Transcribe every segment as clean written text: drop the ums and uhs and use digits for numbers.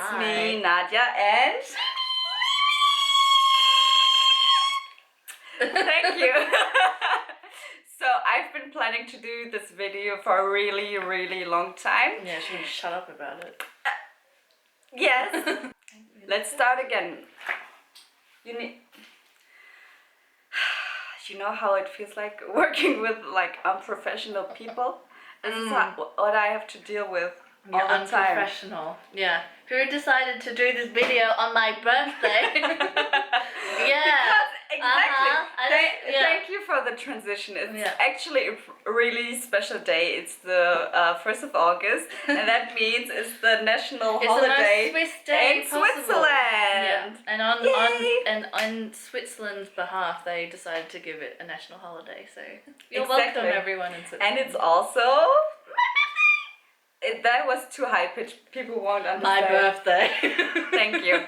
It's Hi. me, Nadia, and thank you. So I've been planning to do this video for a really, really long time. Yeah, she would shut up about it. Yes. Let's start again. You need. You know how it feels like working with like unprofessional people? This is what I have to deal with all You're the time. unprofessional. Yeah. Who decided to do this video on my birthday? Yeah. Because exactly. Yeah. Thank you for the transition. It's Yeah. actually a really special day. It's the 1st of August, and that means it's the national holiday the most Swiss day in possible. Switzerland. Yeah. And on Switzerland's behalf, they decided to give it a national holiday. So you're welcome, everyone in Switzerland. And it's also. That was too high pitched. People won't understand. My birthday. Thank you.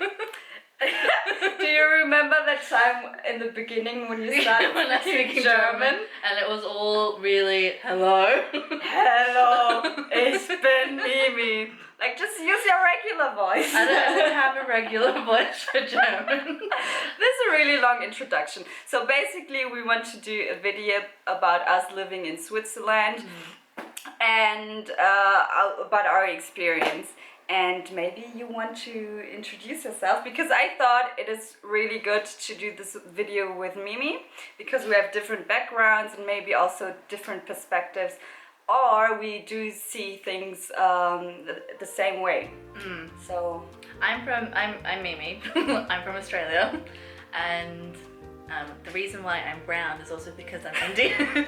Do you remember that time in the beginning when you started when I was speaking German? And it was all really, hello. Hello, ich bin Mimi. Like, just use your regular voice. I don't have a regular voice for German. This is a really long introduction. So basically we want to do a video about us living in Switzerland. And about our experience, and maybe you want to introduce yourself, because I thought it is really good to do this video with Mimi because we have different backgrounds and maybe also different perspectives, or we do see things the same way. So I'm Mimi. I'm from Australia, and the reason why I'm brown is also because I'm Indian.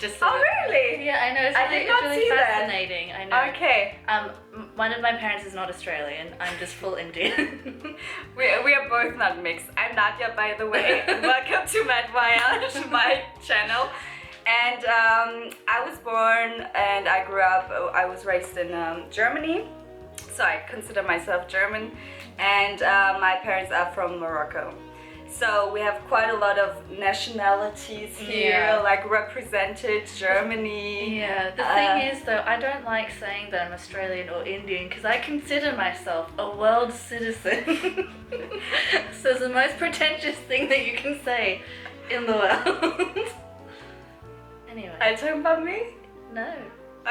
just so really? Yeah, I know. It's I really, did not it's really see fascinating. that. I know. Okay. One of my parents is not Australian. I'm just full Indian. We are both not mixed. I'm Nadia, by the way. Welcome to Mad Voyage, my channel. And I was born and I grew up. I was raised in Germany, so I consider myself German. And my parents are from Morocco. So we have quite a lot of nationalities here, like represented Germany. Yeah, the thing is though, I don't like saying that I'm Australian or Indian because I consider myself a world citizen. So it's the most pretentious thing that you can say in the world. Anyway. Are you talking about me? No.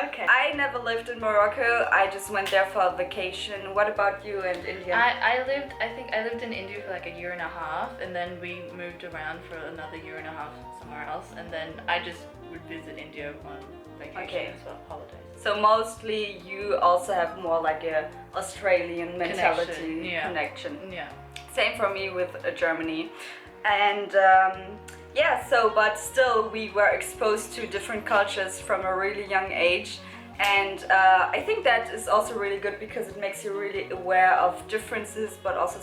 Okay. I never lived in Morocco. I just went there for a vacation. What about you and India? I think I lived in India for like a year and a half, and then we moved around for another year and a half somewhere else, and then I just would visit India on vacation as well, holidays. So mostly you also have more like a Australian mentality connection. Yeah. Same for me with Germany. And but still we were exposed to different cultures from a really young age, and I think that is also really good because it makes you really aware of differences but also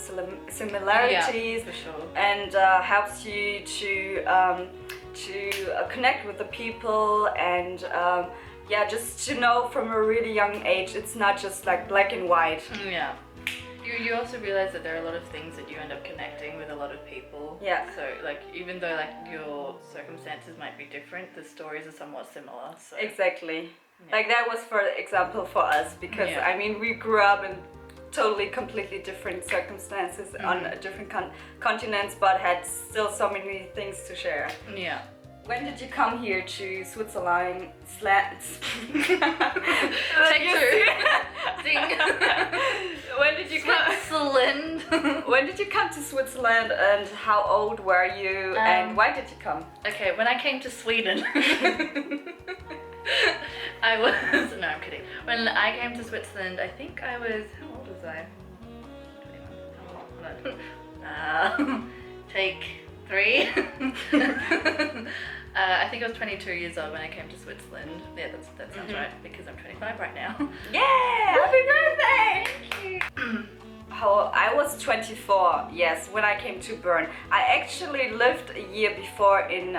similarities, for sure. and helps you to connect with the people, and just to know from a really young age it's not just like black and white. Yeah. You also realize that there are a lot of things that you end up connecting with a lot of people. Yeah. So like even though like your circumstances might be different, the stories are somewhat similar. So Exactly. Yeah. Like that was for example for us, because I mean we grew up in totally completely different circumstances on different continents, but had still so many things to share. Yeah. When did you come here to Switzerland? Take two. Ding. When did you come? Switzerland. When did you come to Switzerland, and how old were you, and why did you come? Okay, when I came to Sweden, I was, no, I'm kidding. When I came to Switzerland, I think I was, how old was I? 21. Hold on. Take 3. I think I was 22 years old when I came to Switzerland. Yeah, that sounds right, because I'm 25 right now. Yeah! Happy birthday! Thank you! I was 24, yes, when I came to Bern. I actually lived a year before in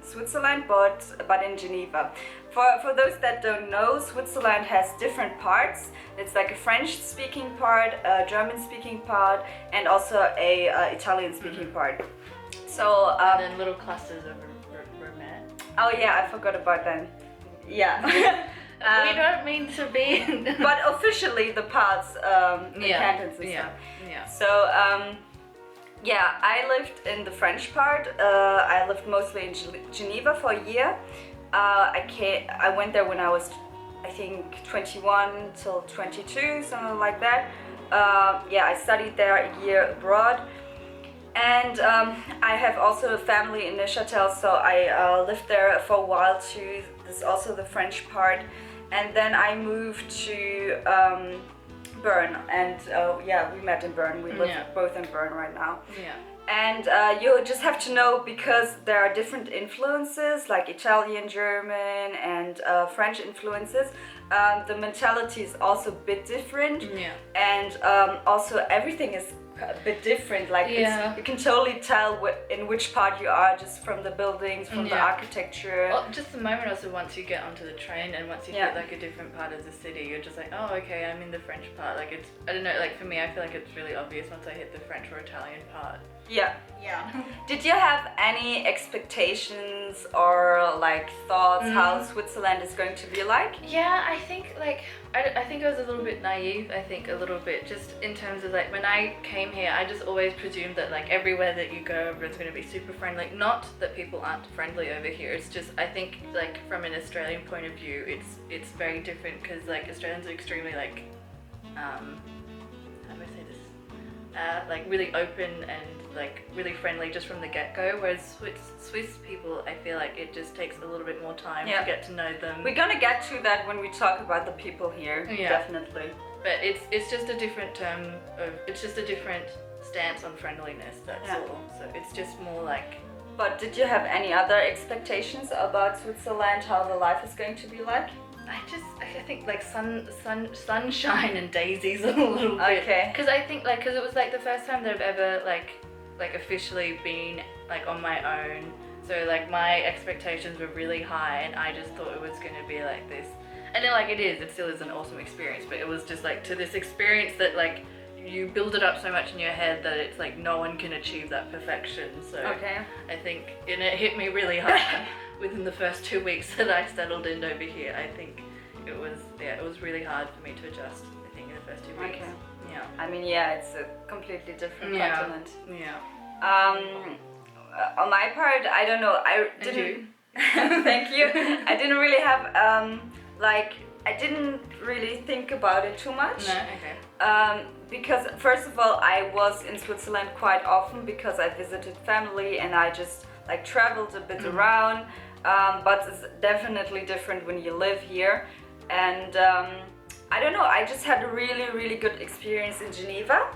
Switzerland, but in Geneva. For those that don't know, Switzerland has different parts. It's like a French-speaking part, a German-speaking part, and also a Italian-speaking part. So and then little clusters of Romance. Oh yeah, I forgot about that. Yeah. We don't mean to be. But officially the parts, the cantons and stuff. Yeah. So, yeah, I lived in the French part. I lived mostly in Geneva for a year. I went there when I was, I think, 21 till 22, something like that. Yeah, I studied there a year abroad. And I have also a family in Neuchâtel, so I lived there for a while too. This is also the French part. And then I moved to Bern, and yeah, we met in Bern. We live both in Bern right now. Yeah. And you just have to know, because there are different influences, like Italian, German, and French influences. The mentality is also a bit different. Yeah. And also everything is a bit different. Like you can totally tell in which part you are just from the buildings, from the architecture. Well, just the moment also once you get onto the train and once you hit like a different part of the city, you're just like, oh, okay, I'm in the French part. Like it's, I don't know, like for me, I feel like it's really obvious once I hit the French or Italian part. Yeah. Did you have any expectations or like thoughts how Switzerland is going to be like? Yeah, I think like I think I was a little bit naive. I think a little bit just in terms of like when I came here, I just always presumed that like everywhere that you go, everyone's going to be super friendly. Not that people aren't friendly over here. It's just I think like from an Australian point of view, it's very different because like Australians are extremely like how do I say this? Like really open and like really friendly just from the get-go, whereas Swiss people, I feel like it just takes a little bit more time to get to know them. We're gonna get to that when we talk about the people here, definitely. But it's just a different it's just a different stance on friendliness, that's all. So it's just more like. But did you have any other expectations about Switzerland, how the life is going to be like? I think like sunshine and daisies a little bit. Okay. Because I think like because it was like the first time that I've ever like officially been like on my own. So like my expectations were really high, and I just thought it was gonna be like this. And then like it still is an awesome experience. But it was just like to this experience that like you build it up so much in your head that it's like no one can achieve that perfection. So I think it hit me really hard. Within the first 2 weeks that I settled in over here, I think it was really hard for me to adjust, I think, in the first 2 weeks. Okay. Yeah. I mean, yeah, it's a completely different continent. Yeah. On my part, I don't know. I didn't. Thank you. I didn't really have I didn't really think about it too much. No. Okay. Because first of all, I was in Switzerland quite often because I visited family and I just like traveled a bit around. But it's definitely different when you live here. And I don't know, I just had a really, really good experience in Geneva.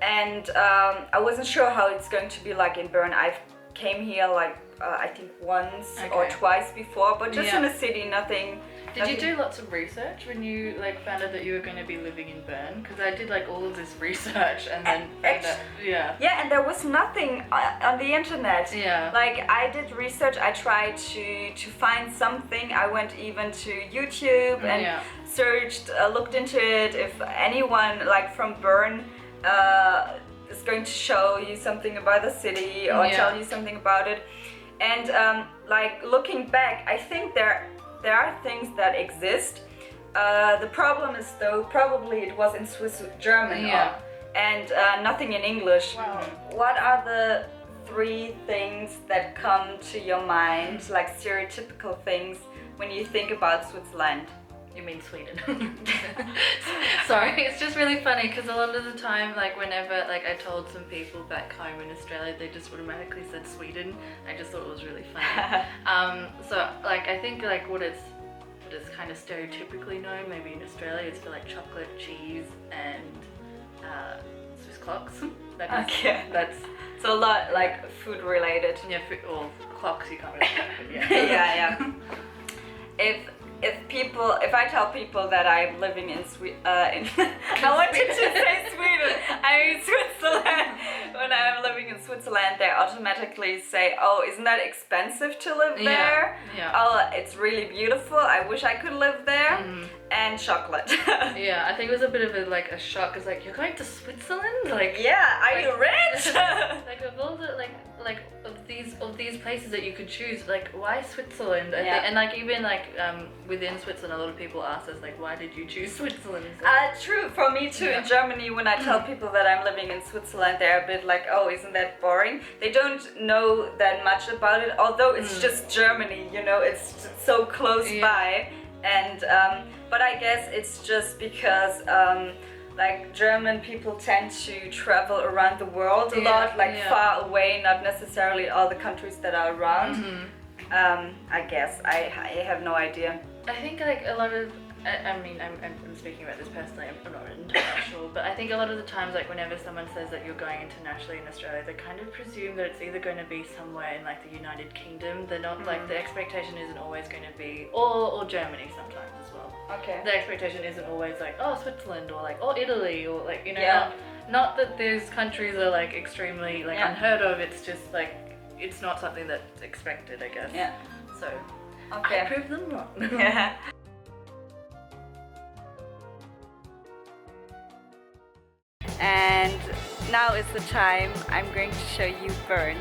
And I wasn't sure how it's going to be like in Bern. I came here like I think once or twice before, but just in a city, nothing. Did you do lots of research when you like found out that you were going to be living in Bern? Because I did like all of this research and then and there was nothing on the internet. Like I did research. I tried to find something. I went even to YouTube and searched, looked into it. If anyone like from Bern is going to show you something about the city or tell you something about it, and like looking back, I think there are things that exist. The problem is though, probably it was in Swiss German and nothing in English. Wow. What are the 3 things that come to your mind, like stereotypical things, when you think about Switzerland? You mean Sweden? Sorry, it's just really funny because a lot of the time, like whenever like I told some people back home in Australia, they just automatically said Sweden. I just thought it was really funny. So like I think like what is kind of stereotypically known maybe in Australia is for like chocolate, cheese, and Swiss clocks. That's so a lot like food related. Yeah, or clocks you can't really. Yeah. If I tell people that I'm living in I wanted to say Sweden, I mean Switzerland. When I'm living in Switzerland, they automatically say, "Oh, isn't that expensive to live there? Oh, it's really beautiful. I wish I could live there." And chocolate. Yeah, I think it was a bit of a shock. Cause like you're going to Switzerland, like are you rich? Like with all the like of these places that you could choose, like why Switzerland? I Yeah. think, and like even like within Switzerland, a lot of people ask us like, why did you choose Switzerland? True, for me too. Yeah. In Germany, when I tell people that I'm living in Switzerland, they're a bit like, oh, isn't that boring? They don't know that much about it, although it's just Germany, you know, it's so close by. And but I guess it's just because like German people tend to travel around the world a lot, like far away, not necessarily all the countries that are around. I guess I have no idea. I think like a lot of, I mean, I'm speaking about this personally, I'm not entirely sure, but I think a lot of the times, like whenever someone says that you're going internationally in Australia, they kind of presume that it's either going to be somewhere in like the United Kingdom. They're not like, the expectation isn't always going to be, or Germany sometimes as well. Okay. The expectation isn't always like, oh, Switzerland, or like, or Italy, or like, you know, not that those countries are like extremely like unheard of, it's just like, it's not something that's expected, I guess. Yeah. So, okay. I proved them wrong. Yeah. And now is the time I'm going to show you Bern.